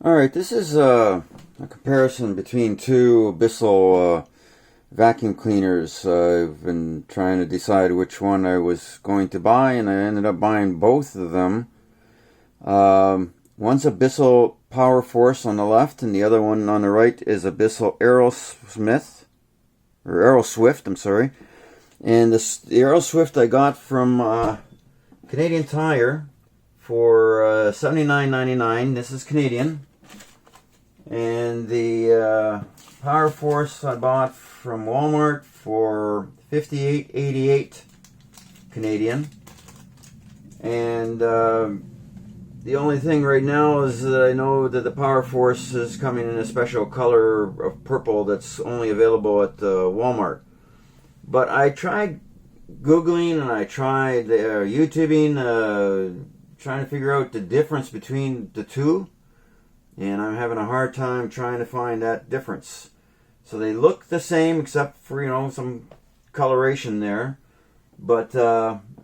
Alright, this is a comparison between two Bissell vacuum cleaners. I've been trying to decide which one I was going to buy, and I ended up buying both of them. One's a Bissell Powerforce on the left, and the other one on the right is a Bissell Aeroswift, I'm sorry. And the Aeroswift I got from Canadian Tire for $79.99. This is Canadian. And the Powerforce I bought from Walmart for $58.88 Canadian. And the only thing right now is that I know that the Powerforce is coming in a special color of purple that's only available at Walmart. But I tried Googling and I tried YouTubing, trying to figure out the difference between the two. And I'm having a hard time trying to find that difference. So they look the same except for, some coloration there. But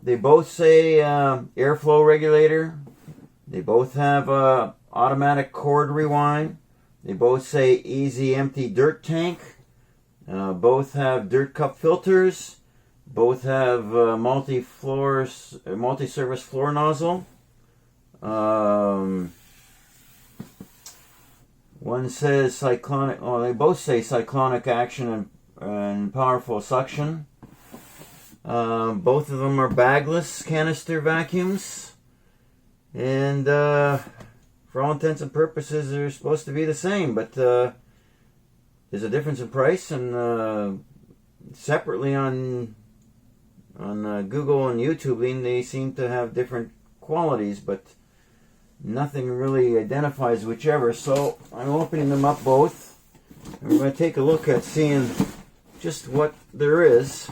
they both say airflow regulator. They both have automatic cord rewind. They both say easy empty dirt tank. Both have dirt cup filters. Both have multi-surface floor nozzle. One says cyclonic, they both say cyclonic action and powerful suction. Both of them are bagless canister vacuums. And for all intents and purposes, they're supposed to be the same. But there's a difference in price, and separately on Google and YouTube, they seem to have different qualities, but nothing really identifies whichever. So I'm opening them up both, and we're going to take a look at seeing just what there is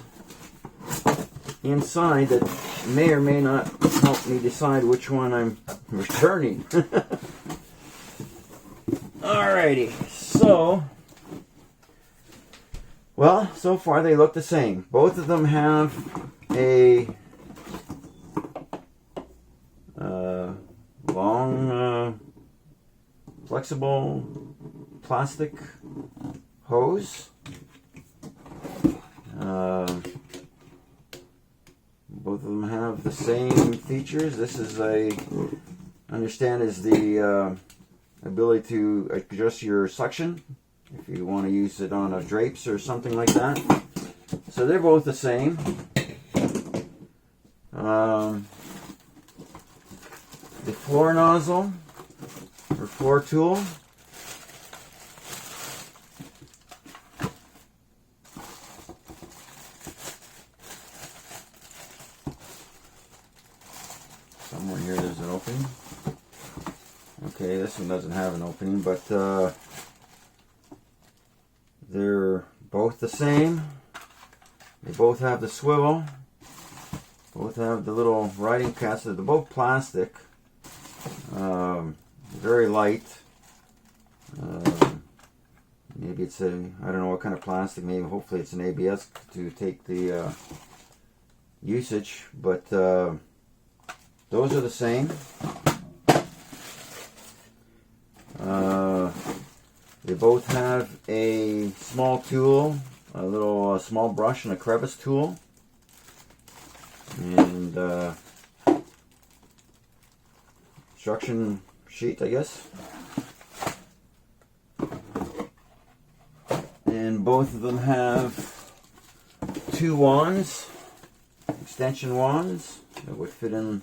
inside that may or may not help me decide which one I'm returning. Alrighty, so so far they look the same. Both of them have a long, flexible plastic hose. Both of them have the same features. This is understand is the ability to adjust your suction if you want to use it on drapes or something like that. So they're both the same. The floor nozzle or floor tool. Somewhere here there's an opening. Okay, this one doesn't have an opening, but they're both the same. They both have the swivel. Both have the little writing casts. They're both plastic. Very light. Maybe it's I don't know what kind of plastic. Maybe hopefully it's an ABS to take the usage. But those are the same. They both have a small tool, a little small brush and a crevice tool. And instruction sheet, I guess. And both of them have two wands, extension wands that would fit in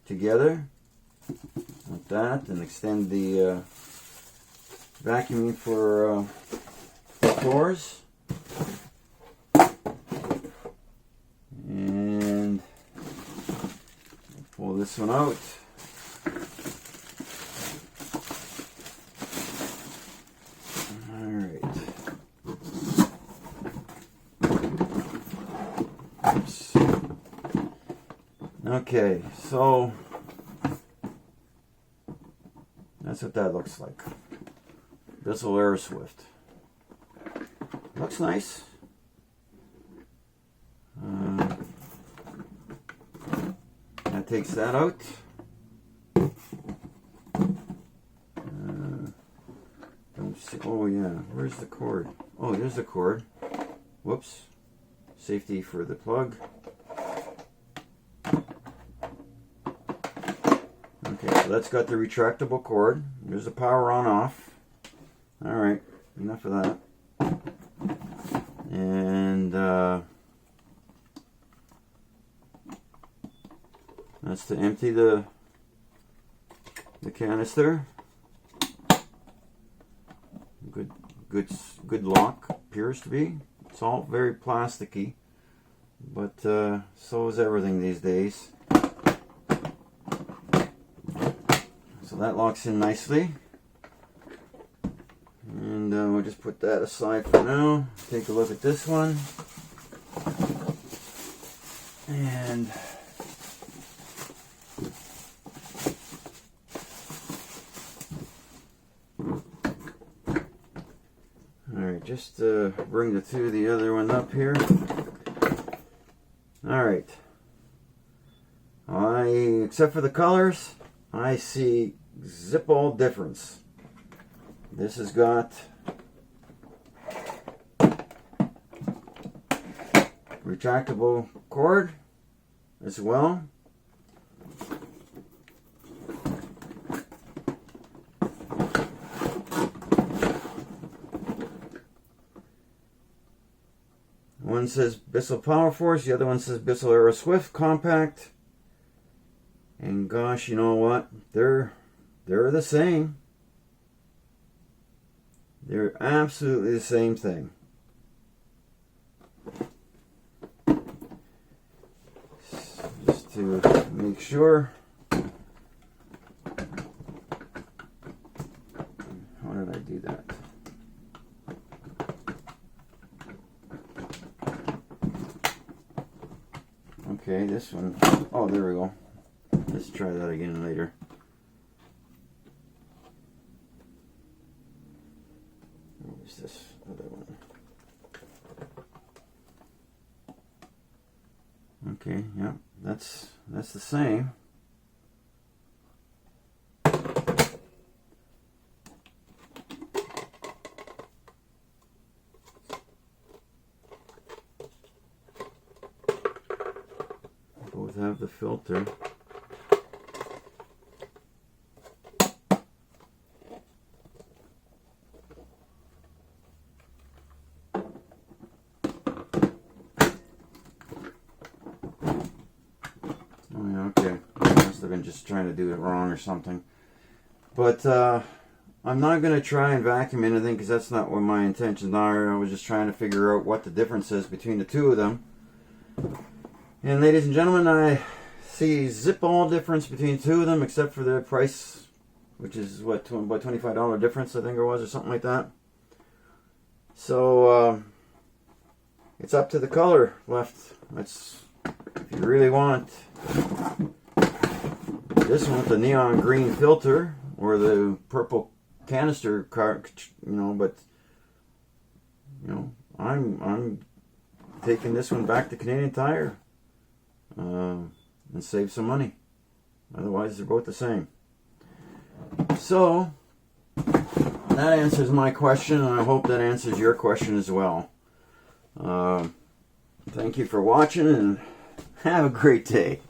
together like that and extend the vacuuming for floors. And pull this one out. Alright. Oops. Okay, so that's what that looks like. Bissell Aeroswift. Looks nice. That takes that out. Oh yeah, where's the cord? Oh, there's the cord. Whoops. Safety for the plug. Okay, so that's got the retractable cord. There's the power on off. Alright, enough of that. And that's to empty the canister. Good lock, appears to be. It's all very plasticky, but so is everything these days. So that locks in nicely. And we'll just put that aside for now. Take a look at this one. And alright, just bring the other one up here. Alright. Except for the colors, I see zip all difference. This has got retractable cord as well. One says Bissell Powerforce, the other one says Bissell Aeroswift Compact. And gosh, you know what? They're the same. They're absolutely the same thing. Just to make sure. How did I do that? Okay, this one. Oh, there we go. Let's try that again later. Where's this other one? Okay, yeah, that's the same. Both have the filter. Okay, I must have been just trying to do it wrong or something. But I'm not going to try and vacuum anything because that's not what my intentions are. I was just trying to figure out what the difference is between the two of them. And ladies and gentlemen, I see zip all difference between the two of them except for their price, which is what, about $25 difference I think it was, or something like that. So it's up to the color left. That's, if you really want this one with the neon green filter or the purple canister card, you know, but you know, I'm taking this one back to Canadian Tire and save some money. Otherwise they're both the same. So that answers my question, and I hope that answers your question as well. Thank you for watching, and have a great day.